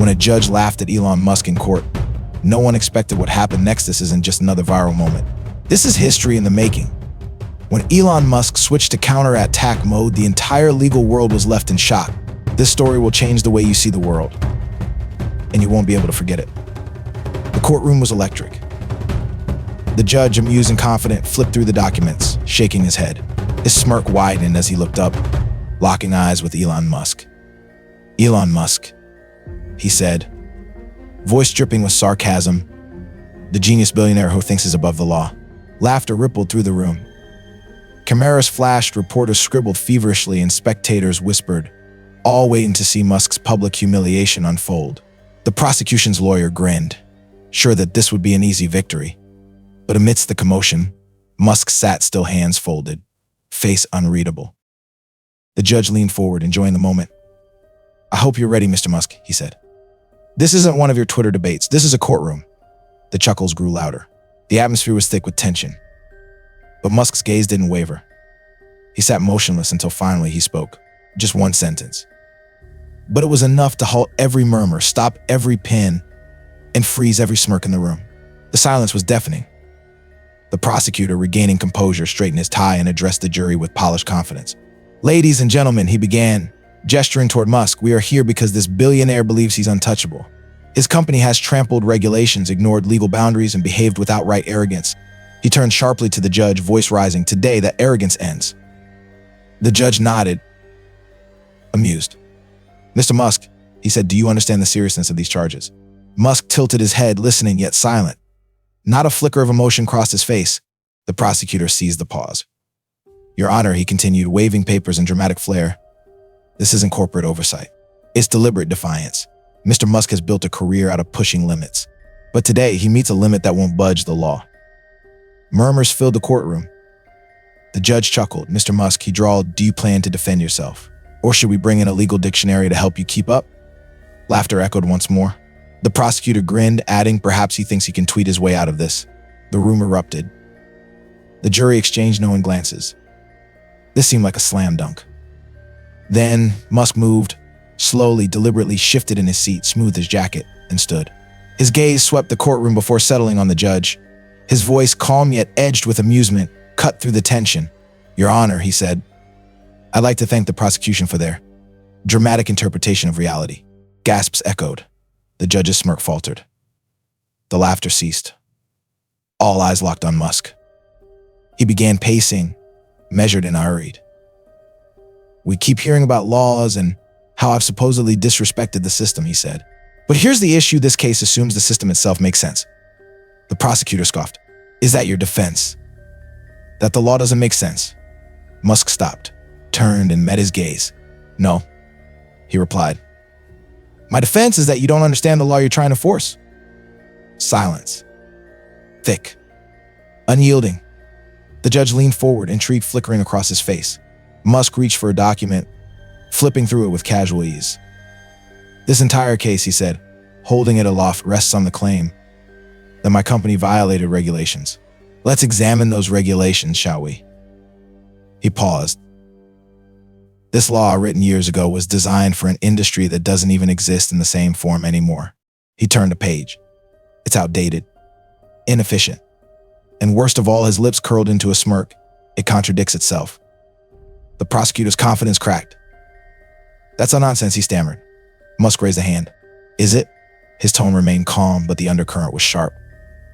When a judge laughed at Elon Musk in court, no one expected what happened next. This isn't just another viral moment. This is history in the making. When Elon Musk switched to counterattack mode, the entire legal world was left in shock. This story will change the way you see the world, and you won't be able to forget it. The courtroom was electric. The judge, amused and confident, flipped through the documents, shaking his head. His smirk widened as he looked up, locking eyes with Elon Musk. "Elon Musk," he said, voice dripping with sarcasm, "the genius billionaire who thinks he's above the law." Laughter rippled through the room. Cameras flashed, reporters scribbled feverishly, and spectators whispered, all waiting to see Musk's public humiliation unfold. The prosecution's lawyer grinned, sure that this would be an easy victory. But amidst the commotion, Musk sat still, hands folded, face unreadable. The judge leaned forward, enjoying the moment. "I hope you're ready, Mr. Musk," he said. "This isn't one of your Twitter debates. This is a courtroom." The chuckles grew louder. The atmosphere was thick with tension. But Musk's gaze didn't waver. He sat motionless until finally he spoke. Just one sentence. But it was enough to halt every murmur, stop every pin, and freeze every smirk in the room. The silence was deafening. The prosecutor, regaining composure, straightened his tie and addressed the jury with polished confidence. "Ladies and gentlemen," he began, gesturing toward Musk, "we are here because this billionaire believes he's untouchable. His company has trampled regulations, ignored legal boundaries, and behaved with outright arrogance." He turned sharply to the judge, voice rising. "Today, that arrogance ends." The judge nodded, amused. "Mr. Musk," he said, "do you understand the seriousness of these charges?" Musk tilted his head, listening yet silent. Not a flicker of emotion crossed his face. The prosecutor seized the pause. "Your Honor," he continued, waving papers in dramatic flair, "this isn't corporate oversight. It's deliberate defiance. Mr. Musk has built a career out of pushing limits. But today, he meets a limit that won't budge the law." Murmurs filled the courtroom. The judge chuckled. "Mr. Musk," he drawled, "do you plan to defend yourself? Or should we bring in a legal dictionary to help you keep up?" Laughter echoed once more. The prosecutor grinned, adding, "Perhaps he thinks he can tweet his way out of this." The room erupted. The jury exchanged knowing glances. This seemed like a slam dunk. Then Musk moved, slowly, deliberately shifted in his seat, smoothed his jacket, and stood. His gaze swept the courtroom before settling on the judge. His voice, calm yet edged with amusement, cut through the tension. "Your Honor," he said, "I'd like to thank the prosecution for their dramatic interpretation of reality." Gasps echoed. The judge's smirk faltered. The laughter ceased. All eyes locked on Musk. He began pacing, measured and hurried. "We keep hearing about laws and how I've supposedly disrespected the system," he said. "But here's the issue: this case assumes the system itself makes sense." The prosecutor scoffed. "Is that your defense? That the law doesn't make sense?" Musk stopped, turned, and met his gaze. "No," he replied. "My defense is that you don't understand the law you're trying to force." Silence. Thick. Unyielding. The judge leaned forward, intrigue flickering across his face. Musk reached for a document, flipping through it with casual ease. "This entire case," he said, holding it aloft, "rests on the claim that my company violated regulations. Let's examine those regulations, shall we?" He paused. "This law, written years ago, was designed for an industry that doesn't even exist in the same form anymore." He turned a page. "It's outdated, inefficient, and worst of all," his lips curled into a smirk, "it contradicts itself." The prosecutor's confidence cracked. "That's all nonsense," he stammered. Musk raised a hand. "Is it?" His tone remained calm, but the undercurrent was sharp.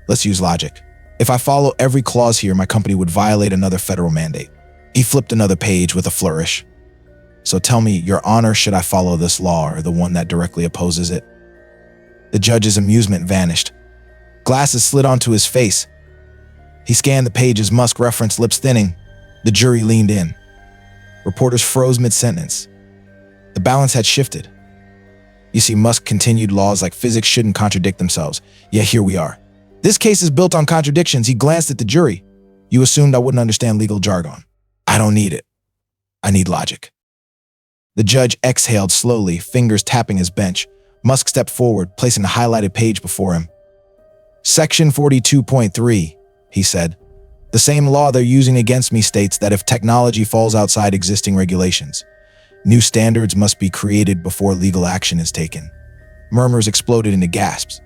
"Let's use logic. If I follow every clause here, my company would violate another federal mandate." He flipped another page with a flourish. "So tell me, Your Honor, should I follow this law or the one that directly opposes it?" The judge's amusement vanished. Glasses slid onto his face. He scanned the pages, Musk referenced, lips thinning. The jury leaned in. Reporters froze mid-sentence. The balance had shifted. "You see," Musk continued, "laws like physics shouldn't contradict themselves. Yet here we are. This case is built on contradictions." He glanced at the jury. "You assumed I wouldn't understand legal jargon. I don't need it. I need logic." The judge exhaled slowly, fingers tapping his bench. Musk stepped forward, placing a highlighted page before him. "Section 42.3, he said. "The same law they're using against me states that if technology falls outside existing regulations, new standards must be created before legal action is taken." Murmurs exploded into gasps.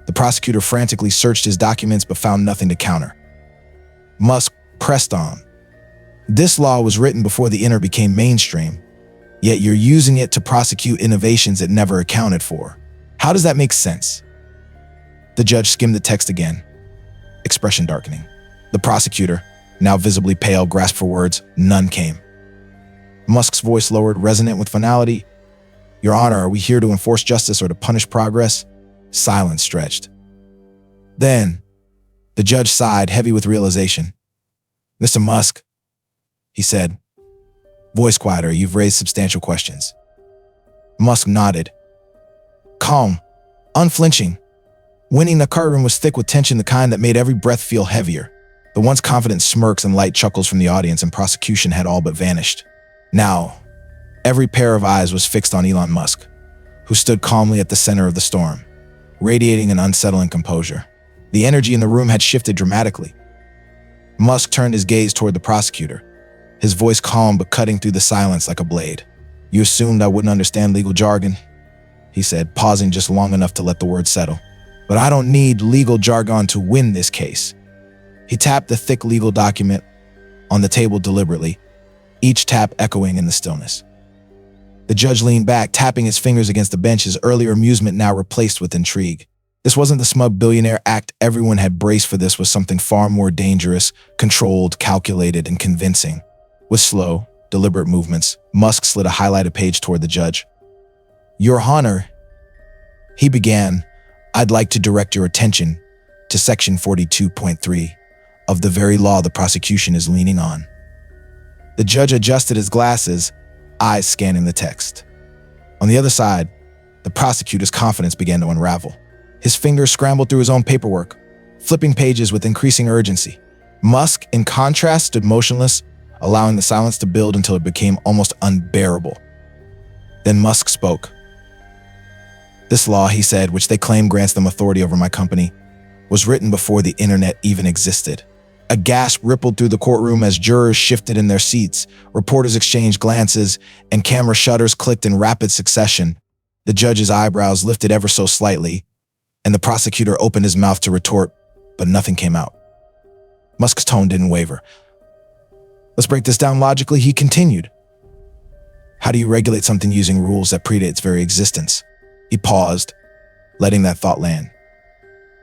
The prosecutor frantically searched his documents but found nothing to counter. Musk pressed on. This law was written before the internet became mainstream, yet you're using it to prosecute innovations it never accounted for. How does that make sense? The judge skimmed the text again, expression darkening. The prosecutor, now visibly pale, grasped for words. None came. Musk's voice lowered, resonant with finality. Your Honor, are we here to enforce justice or to punish progress? Silence stretched. Then, the judge sighed, heavy with realization. Mr. Musk, he said, voice quieter, you've raised substantial questions. Musk nodded. Calm, unflinching. Winning the courtroom was thick with tension, the kind that made every breath feel heavier. The once confident smirks and light chuckles from the audience and prosecution had all but vanished. Now, every pair of eyes was fixed on Elon Musk, who stood calmly at the center of the storm, radiating an unsettling composure. The energy in the room had shifted dramatically. Musk turned his gaze toward the prosecutor, his voice calm but cutting through the silence like a blade. You assumed I wouldn't understand legal jargon, he said, pausing just long enough to let the words settle. But I don't need legal jargon to win this case. He tapped the thick legal document on the table deliberately, each tap echoing in the stillness. The judge leaned back, tapping his fingers against the bench, his earlier amusement now replaced with intrigue. This wasn't the smug billionaire act everyone had braced for. This was something far more dangerous, controlled, calculated, and convincing. With slow, deliberate movements, Musk slid a highlighted page toward the judge. Your Honor, he began, I'd like to direct your attention to Section 42.3 of the very law the prosecution is leaning on. The judge adjusted his glasses, eyes scanning the text. On the other side, the prosecutor's confidence began to unravel. His fingers scrambled through his own paperwork, flipping pages with increasing urgency. Musk, in contrast, stood motionless, allowing the silence to build until it became almost unbearable. Then Musk spoke. This law, he said, which they claim grants them authority over my company, was written before the internet even existed. A gasp rippled through the courtroom as jurors shifted in their seats, reporters exchanged glances, and camera shutters clicked in rapid succession. The judge's eyebrows lifted ever so slightly, and the prosecutor opened his mouth to retort, but nothing came out. Musk's tone didn't waver. Let's break this down logically, he continued. How do you regulate something using rules that predate its very existence? He paused, letting that thought land.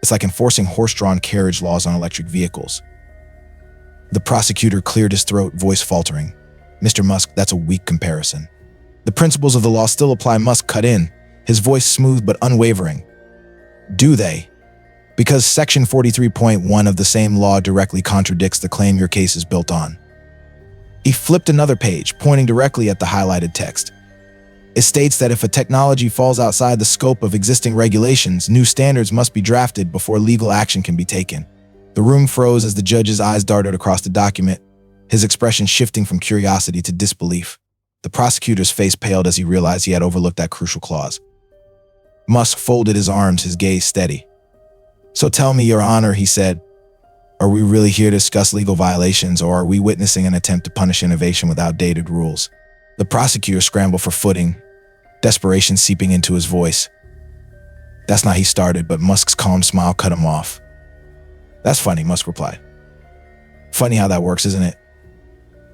It's like enforcing horse-drawn carriage laws on electric vehicles. The prosecutor cleared his throat, voice faltering. Mr. Musk, that's a weak comparison. The principles of the law still apply. Musk cut in, his voice smooth but unwavering. Do they? Because Section 43.1 of the same law directly contradicts the claim your case is built on. He flipped another page, pointing directly at the highlighted text. It states that if a technology falls outside the scope of existing regulations, new standards must be drafted before legal action can be taken. The room froze as the judge's eyes darted across the document, his expression shifting from curiosity to disbelief. The prosecutor's face paled as he realized he had overlooked that crucial clause. Musk folded his arms, his gaze steady. So tell me, Your Honor, he said, are we really here to discuss legal violations, or are we witnessing an attempt to punish innovation with outdated rules? The prosecutor scrambled for footing, desperation seeping into his voice. That's not how he started, but Musk's calm smile cut him off. That's funny, Musk replied. Funny how that works, isn't it?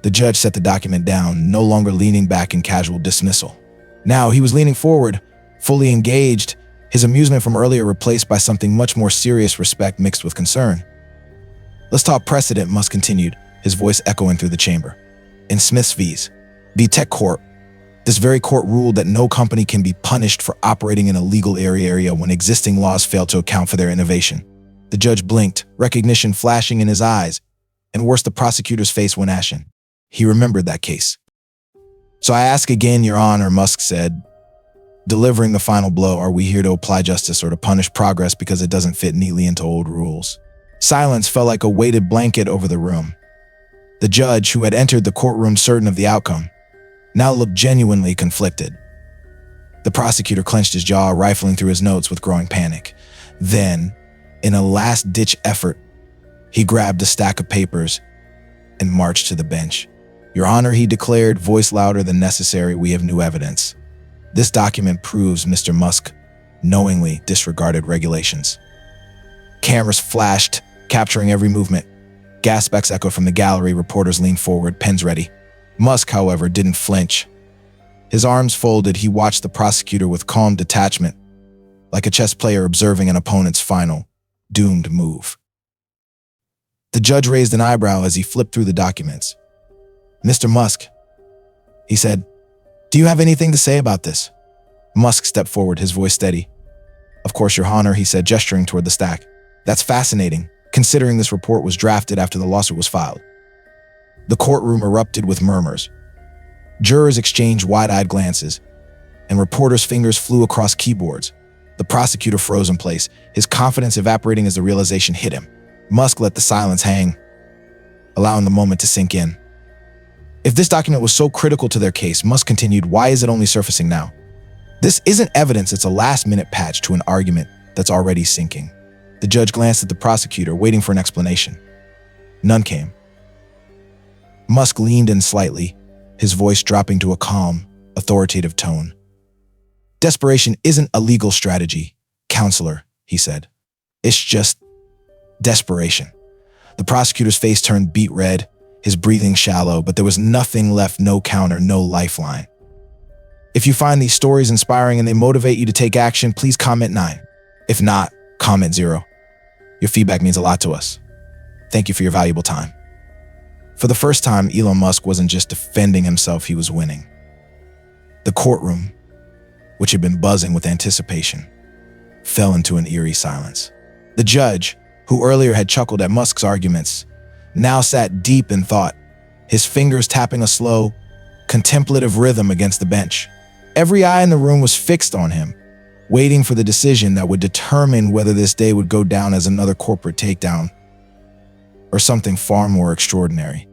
The judge set the document down, no longer leaning back in casual dismissal. Now he was leaning forward, fully engaged, his amusement from earlier replaced by something much more serious, respect mixed with concern. Let's talk precedent, Musk continued, his voice echoing through the chamber. In Smith's v. Tech Corp, this very court ruled that no company can be punished for operating in a legal area when existing laws fail to account for their innovation. The judge blinked, recognition flashing in his eyes, and worse, the prosecutor's face went ashen. He remembered that case. So I ask again, Your Honor, Musk said, delivering the final blow, are we here to apply justice or to punish progress because it doesn't fit neatly into old rules? Silence fell like a weighted blanket over the room. The judge, who had entered the courtroom certain of the outcome, now looked genuinely conflicted. The prosecutor clenched his jaw, rifling through his notes with growing panic. Then, in a last-ditch effort, he grabbed a stack of papers and marched to the bench. Your Honor, he declared, voice louder than necessary, we have new evidence. This document proves Mr. Musk knowingly disregarded regulations. Cameras flashed, capturing every movement. Gas specks echoed from the gallery, reporters leaned forward, pens ready. Musk, however, didn't flinch. His arms folded, he watched the prosecutor with calm detachment, like a chess player observing an opponent's final, doomed move. The judge raised an eyebrow as he flipped through the documents. "Mr. Musk," he said, "do you have anything to say about this?" Musk stepped forward, his voice steady. "Of course, Your Honor," he said, gesturing toward the stack. "That's fascinating, considering this report was drafted after the lawsuit was filed." The courtroom erupted with murmurs. Jurors exchanged wide-eyed glances, and reporters' fingers flew across keyboards. The prosecutor froze in place, his confidence evaporating as the realization hit him. Musk let the silence hang, allowing the moment to sink in. If this document was so critical to their case, Musk continued, why is it only surfacing now? This isn't evidence, it's a last-minute patch to an argument that's already sinking. The judge glanced at the prosecutor, waiting for an explanation. None came. Musk leaned in slightly, his voice dropping to a calm, authoritative tone. "Desperation isn't a legal strategy, counselor," he said. "It's just desperation." The prosecutor's face turned beet red, his breathing shallow, but there was nothing left, no counter, no lifeline. If you find these stories inspiring and they motivate you to take action, please comment 9. If not, comment 0. Your feedback means a lot to us. Thank you for your valuable time. For the first time, Elon Musk wasn't just defending himself, he was winning. The courtroom, which had been buzzing with anticipation, fell into an eerie silence. The judge, who earlier had chuckled at Musk's arguments, now sat deep in thought, his fingers tapping a slow, contemplative rhythm against the bench. Every eye in the room was fixed on him, waiting for the decision that would determine whether this day would go down as another corporate takedown or something far more extraordinary.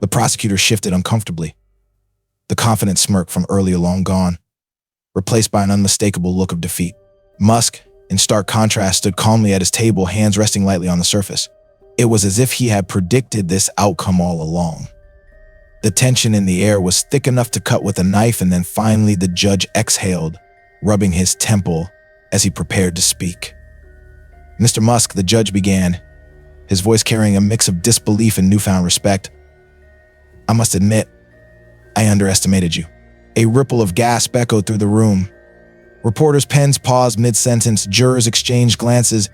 The prosecutor shifted uncomfortably, the confident smirk from earlier long gone, replaced by an unmistakable look of defeat. Musk, in stark contrast, stood calmly at his table, hands resting lightly on the surface. It was as if he had predicted this outcome all along. The tension in the air was thick enough to cut with a knife, and then finally the judge exhaled, rubbing his temple as he prepared to speak. "Mr. Musk," the judge began, his voice carrying a mix of disbelief and newfound respect, "I must admit, I underestimated you." A ripple of gasp echoed through the room. Reporters' pens paused mid-sentence, jurors exchanged glances,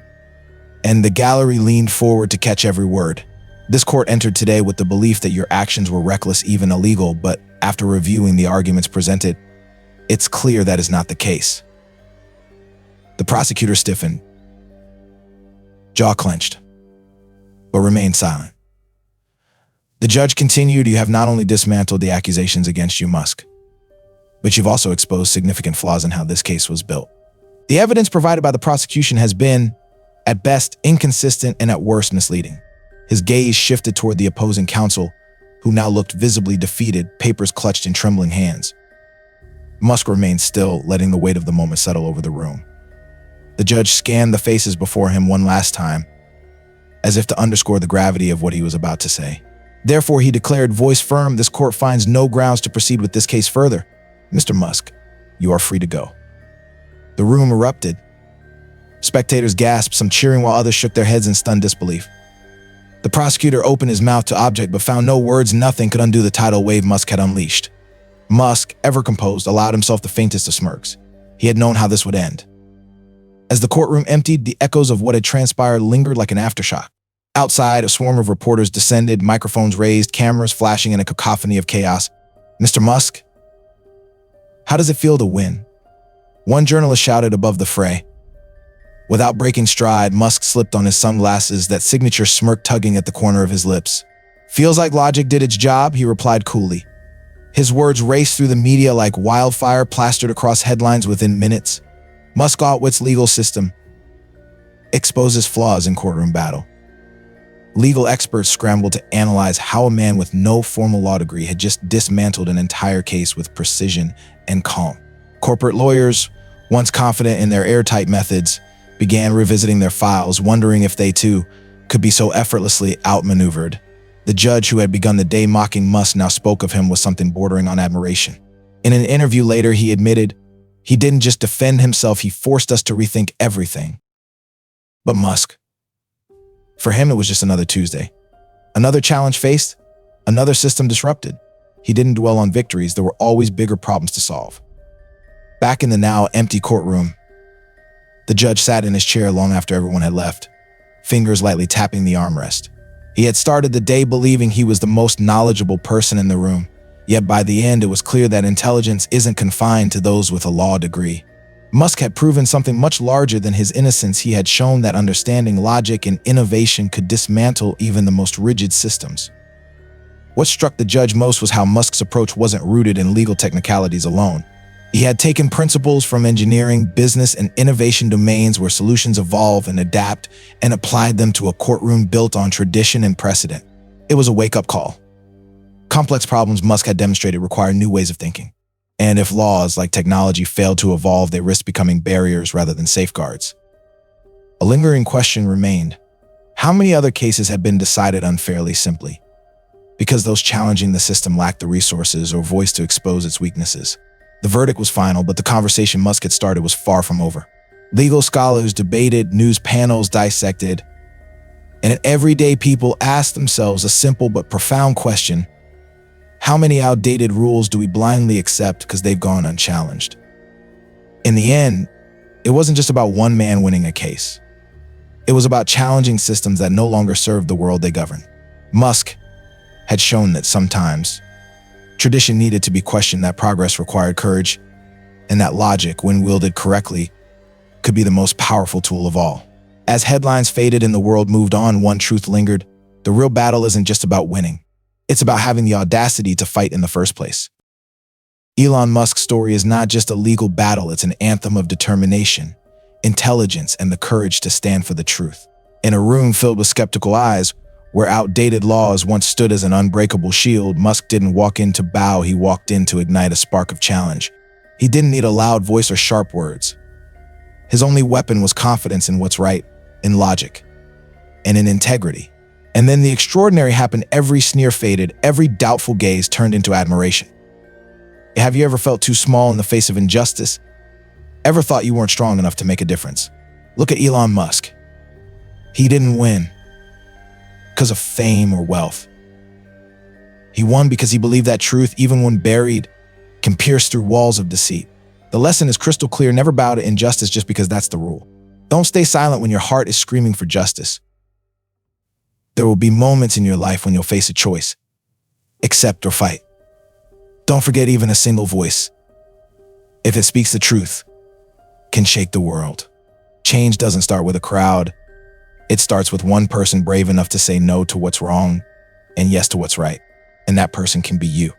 and the gallery leaned forward to catch every word. This court entered today with the belief that your actions were reckless, even illegal, but after reviewing the arguments presented, it's clear that is not the case. The prosecutor stiffened, jaw clenched, but remained silent. The judge continued, "You have not only dismantled the accusations against you, Musk, but you've also exposed significant flaws in how this case was built. The evidence provided by the prosecution has been, at best, inconsistent and at worst, misleading." His gaze shifted toward the opposing counsel, who now looked visibly defeated, papers clutched in trembling hands. Musk remained still, letting the weight of the moment settle over the room. The judge scanned the faces before him one last time, as if to underscore the gravity of what he was about to say. Therefore, he declared, voice firm, "This court finds no grounds to proceed with this case further. Mr. Musk, you are free to go." The room erupted. Spectators gasped, some cheering while others shook their heads in stunned disbelief. The prosecutor opened his mouth to object but found no words. Nothing could undo the tidal wave Musk had unleashed. Musk, ever composed, allowed himself the faintest of smirks. He had known how this would end. As the courtroom emptied, the echoes of what had transpired lingered like an aftershock. Outside, a swarm of reporters descended, microphones raised, cameras flashing in a cacophony of chaos. "Mr. Musk, how does it feel to win?" One journalist shouted above the fray. Without breaking stride, Musk slipped on his sunglasses, that signature smirk tugging at the corner of his lips. "Feels like logic did its job," he replied coolly. His words raced through the media like wildfire, plastered across headlines within minutes. Musk Altwit's legal system exposes flaws in courtroom battle. Legal experts scrambled to analyze how a man with no formal law degree had just dismantled an entire case with precision and calm. Corporate lawyers, once confident in their airtight methods, began revisiting their files, wondering if they too could be so effortlessly outmaneuvered. The judge, who had begun the day mocking Musk, now spoke of him with something bordering on admiration. In an interview later, he admitted, He didn't just defend himself, he forced us to rethink everything. But Musk, for him, it was just another Tuesday. Another challenge faced, another system disrupted. He didn't dwell on victories, there were always bigger problems to solve. Back in the now empty courtroom, the judge sat in his chair long after everyone had left, fingers lightly tapping the armrest. He had started the day believing he was the most knowledgeable person in the room, yet by the end it was clear that intelligence isn't confined to those with a law degree. Musk had proven something much larger than his innocence. He had shown that understanding logic and innovation could dismantle even the most rigid systems. What struck the judge most was how Musk's approach wasn't rooted in legal technicalities alone. He had taken principles from engineering, business, and innovation domains where solutions evolve and adapt and applied them to a courtroom built on tradition and precedent. It was a wake-up call. Complex problems, Musk had demonstrated, require new ways of thinking. And if laws, like technology, failed to evolve, they risked becoming barriers rather than safeguards. A lingering question remained. How many other cases had been decided unfairly simply because those challenging the system lacked the resources or voice to expose its weaknesses? The verdict was final, but the conversation Musk had started was far from over. Legal scholars debated, news panels dissected, and everyday people asked themselves a simple but profound question: how many outdated rules do we blindly accept because they've gone unchallenged? In the end, it wasn't just about one man winning a case. It was about challenging systems that no longer served the world they govern. Musk had shown that sometimes tradition needed to be questioned, that progress required courage, and that logic, when wielded correctly, could be the most powerful tool of all. As headlines faded and the world moved on, one truth lingered: the real battle isn't just about winning. It's about having the audacity to fight in the first place. Elon Musk's story is not just a legal battle, it's an anthem of determination, intelligence, and the courage to stand for the truth. In a room filled with skeptical eyes, where outdated laws once stood as an unbreakable shield, Musk didn't walk in to bow, he walked in to ignite a spark of challenge. He didn't need a loud voice or sharp words. His only weapon was confidence in what's right, in logic, and in integrity. And then the extraordinary happened. Every sneer faded, every doubtful gaze turned into admiration. Have you ever felt too small in the face of injustice? Ever thought you weren't strong enough to make a difference? Look at Elon Musk. He didn't win because of fame or wealth. He won because he believed that truth, even when buried, can pierce through walls of deceit. The lesson is crystal clear: never bow to injustice just because that's the rule. Don't stay silent when your heart is screaming for justice. There will be moments in your life when you'll face a choice: accept or fight. Don't forget, even a single voice, if it speaks the truth, can shake the world. Change doesn't start with a crowd. It starts with one person brave enough to say no to what's wrong and yes to what's right. And that person can be you.